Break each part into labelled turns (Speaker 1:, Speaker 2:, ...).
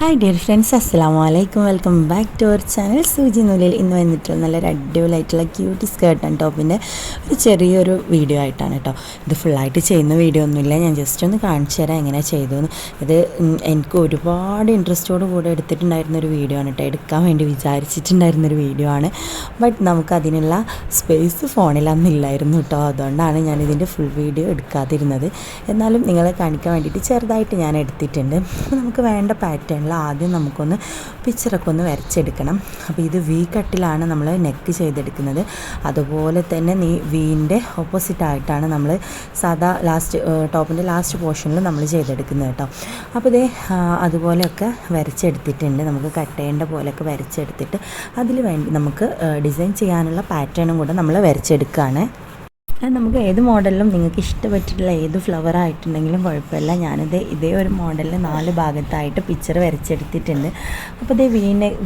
Speaker 1: Hi dear friends, അസ്സലാമു അലൈക്കും. Welcome back to our channel സൂചി നൂലിൽ. ഇന്ന് വന്നിട്ടുള്ള നല്ലൊരു അടിപൊളിയായിട്ടുള്ള ക്യൂട്ടി സ്കേർട്ട് ആൻഡ് ടോപ്പിൻ്റെ ഒരു ചെറിയൊരു വീഡിയോ ആയിട്ടാണ് കേട്ടോ. ഇത് ഫുള്ളായിട്ട് ചെയ്യുന്ന വീഡിയോ ഒന്നുമില്ല, ഞാൻ ജസ്റ്റ് ഒന്ന് കാണിച്ചു തരാം എങ്ങനെ ചെയ്തു. ഇത് എനിക്ക് ഒരുപാട് ഇൻട്രസ്റ്റോട് കൂടെ എടുത്തിട്ടുണ്ടായിരുന്നൊരു വീഡിയോ ആണ് കേട്ടോ, എടുക്കാൻ വേണ്ടി വിചാരിച്ചിട്ടുണ്ടായിരുന്നൊരു വീഡിയോ ആണ്. ബട്ട് നമുക്കതിനുള്ള സ്പേസ് ഫോണിലൊന്നില്ലായിരുന്നു കേട്ടോ, അതുകൊണ്ടാണ് ഞാനിതിൻ്റെ ഫുൾ വീഡിയോ എടുക്കാതിരുന്നത്. എന്നാലും നിങ്ങളെ കാണിക്കാൻ വേണ്ടിയിട്ട് ചെറുതായിട്ട് ഞാൻ എടുത്തിട്ടുണ്ട്. നമുക്ക് വേണ്ട പാറ്റേൺ ആദ്യം നമുക്കൊന്ന് പിക്ചറൊക്കെ ഒന്ന് വരച്ചെടുക്കണം. അപ്പോൾ ഇത് വി കട്ടിലാണ് നമ്മൾ നെക്ക് ചെയ്തെടുക്കുന്നത്. അതുപോലെ തന്നെ വീൻ്റെ ഓപ്പോസിറ്റായിട്ടാണ് നമ്മൾ സാധാ ടോപ്പിൻ്റെ ലാസ്റ്റ് പോർഷനിൽ നമ്മൾ ചെയ്തെടുക്കുന്നത് കേട്ടോ. അപ്പോൾ ഇതേ അതുപോലെയൊക്കെ വരച്ചെടുത്തിട്ടുണ്ട്. നമുക്ക് കട്ട് ചെയ്യേണ്ട പോലെയൊക്കെ വരച്ചെടുത്തിട്ട് അതിൽ വേണ്ടി നമുക്ക് ഡിസൈൻ ചെയ്യാനുള്ള പാറ്റേണും കൂടെ നമ്മൾ വരച്ചെടുക്കുകയാണ്. നമുക്ക് ഏത് മോഡലിലും നിങ്ങൾക്ക് ഇഷ്ടപ്പെട്ടിട്ടുള്ള ഏത് ഫ്ലവർ ആയിട്ടുണ്ടെങ്കിലും കുഴപ്പമില്ല. ഇതേ ഒരു മോഡലിൽ 4 ഭാഗത്തായിട്ട് പിക്ചർ വരച്ചെടുത്തിട്ടുണ്ട്. അപ്പോൾ ഇതേ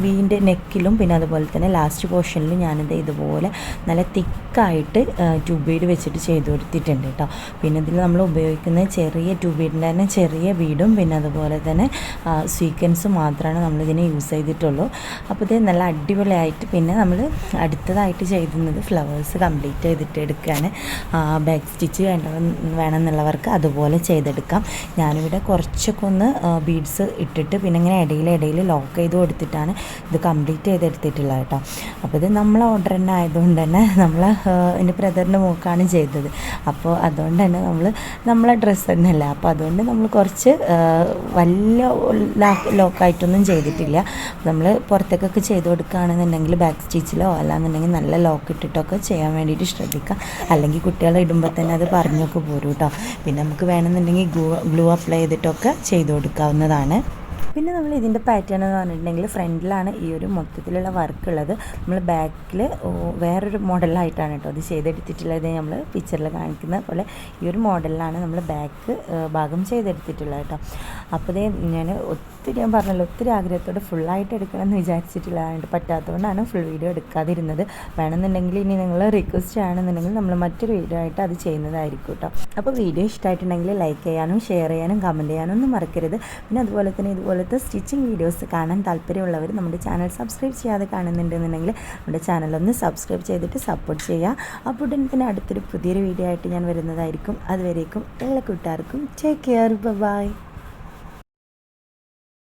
Speaker 1: വീൻ്റെ നെക്കിലും പിന്നെ അതുപോലെ തന്നെ ലാസ്റ്റ് പോർഷനിലും ഇതുപോലെ നല്ല തിക്കായിട്ട് ട്യൂബ് ബീഡ് വെച്ചിട്ട് ചെയ്ത് കൊടുത്തിട്ടുണ്ട് കേട്ടോ. പിന്നെ ഇതിൽ നമ്മൾ ഉപയോഗിക്കുന്ന ചെറിയ ട്യൂബ് ബീഡിൻ്റെ തന്നെ ചെറിയ ബീഡും പിന്നെ അതുപോലെ തന്നെ സ്വീക്വൻസും മാത്രമാണ് നമ്മളിതിനെ യൂസ് ചെയ്തിട്ടുള്ളൂ. അപ്പോൾ ഇത് നല്ല അടിപൊളിയായിട്ട് പിന്നെ നമ്മൾ അടുത്തതായിട്ട് ചെയ്യുന്നത് ഫ്ലവേഴ്സ് കംപ്ലീറ്റ് ചെയ്തിട്ട് എടുക്കുകയാണ്. ബാക്ക് സ്റ്റിച്ച് വേണമെന്നുള്ളവർക്ക് അതുപോലെ ചെയ്തെടുക്കാം. ഞാനിവിടെ കുറച്ചൊക്കെ ഒന്ന് ബീഡ്സ് ഇട്ടിട്ട് പിന്നെ ഇങ്ങനെ ഇടയിൽ ലോക്ക് ചെയ്ത് കൊടുത്തിട്ടാണ് ഇത് കംപ്ലീറ്റ് ചെയ്തെടുത്തിട്ടുള്ളത് കേട്ടോ. അപ്പോൾ ഇത് നമ്മളെ ഓർഡർ തന്നെ ആയതുകൊണ്ട് തന്നെ എൻ്റെ ബ്രദറിൻ്റെ മോക്കാണ് ചെയ്തത്. അപ്പോൾ അതുകൊണ്ട് തന്നെ നമ്മളെ ഡ്രസ്സ് തന്നെയല്ല, അപ്പോൾ അതുകൊണ്ട് നമ്മൾ കുറച്ച് വലിയ ലോക്കായിട്ടൊന്നും ചെയ്തിട്ടില്ല. നമ്മൾ പുറത്തേക്കൊക്കെ ചെയ്ത് കൊടുക്കുകയാണെന്നുണ്ടെങ്കിൽ ബാക്ക് സ്റ്റിച്ചിലോ അല്ലാന്നുണ്ടെങ്കിൽ നല്ല ലോക്ക് ഇട്ടിട്ടൊക്കെ ചെയ്യാൻ വേണ്ടിയിട്ട് ശ്രദ്ധിക്കാം. അല്ലെങ്കിൽ കുട്ടികളെ ഇടുമ്പോൾ തന്നെ അത് പറഞ്ഞൊക്കെ പോരും കേട്ടോ. പിന്നെ നമുക്ക് വേണമെന്നുണ്ടെങ്കിൽ ഗ്ലൂ അപ്ലൈ ചെയ്തിട്ടൊക്കെ ചെയ്ത് കൊടുക്കാവുന്നതാണ്. പിന്നെ നമ്മൾ ഇതിൻ്റെ പാറ്റേൺ എന്ന് പറഞ്ഞിട്ടുണ്ടെങ്കിൽ ഫ്രണ്ടിലാണ് ഈ ഒരു മൊത്തത്തിലുള്ള വർക്ക് ഉള്ളത്. നമ്മൾ ബാക്കിൽ വേറൊരു മോഡലായിട്ടാണ് കേട്ടോ അത് ചെയ്തെടുത്തിട്ടുള്ളത്. നമ്മൾ പിക്ചറിൽ കാണിക്കുന്ന പോലെ ഈ ഒരു മോഡലിലാണ് നമ്മൾ ബാക്ക് ഭാഗം ചെയ്തെടുത്തിട്ടുള്ളത് കേട്ടോ. അപ്പോൾ ഞാൻ പറഞ്ഞല്ലോ ഒത്തിരി ആഗ്രഹത്തോടെ ഫുള്ളായിട്ട് എടുക്കണം എന്ന് വിചാരിച്ചിട്ടുള്ളതായിട്ട് പറ്റാത്തതുകൊണ്ടാണ് ഫുൾ വീഡിയോ എടുക്കാതിരുന്നത്. വേണമെന്നുണ്ടെങ്കിൽ ഇനി നിങ്ങൾ റിക്വസ്റ്റ് ആണെന്നുണ്ടെങ്കിൽ നമ്മൾ മറ്റൊരു വീഡിയോ ആയിട്ട് അത് ചെയ്യുന്നതായിരിക്കും കേട്ടോ. അപ്പോൾ വീഡിയോ ഇഷ്ടമായിട്ടുണ്ടെങ്കിൽ ലൈക്ക് ചെയ്യാനും ഷെയർ ചെയ്യാനും കമൻറ്റ് ചെയ്യാനും ഒന്നും മറക്കരുത്. പിന്നെ അതുപോലെ തന്നെ ഇതുപോലത്തെ സ്റ്റിച്ചിങ് വീഡിയോസ് കാണാൻ താല്പര്യമുള്ളവർ നമ്മുടെ ചാനൽ സബ്സ്ക്രൈബ് ചെയ്യാതെ കാണുന്നുണ്ടെന്നുണ്ടെങ്കിൽ നമ്മുടെ ചാനലൊന്ന് സബ്സ്ക്രൈബ് ചെയ്തിട്ട് സപ്പോർട്ട് ചെയ്യുക. അപ്പോൾ തന്നെ അടുത്തൊരു പുതിയൊരു വീഡിയോ ആയിട്ട് ഞാൻ വരുന്നതായിരിക്കും. അതുവരേക്കും എല്ലാ കൂട്ടുകാർക്കും ടേക്ക് കെയർ, ബൈ.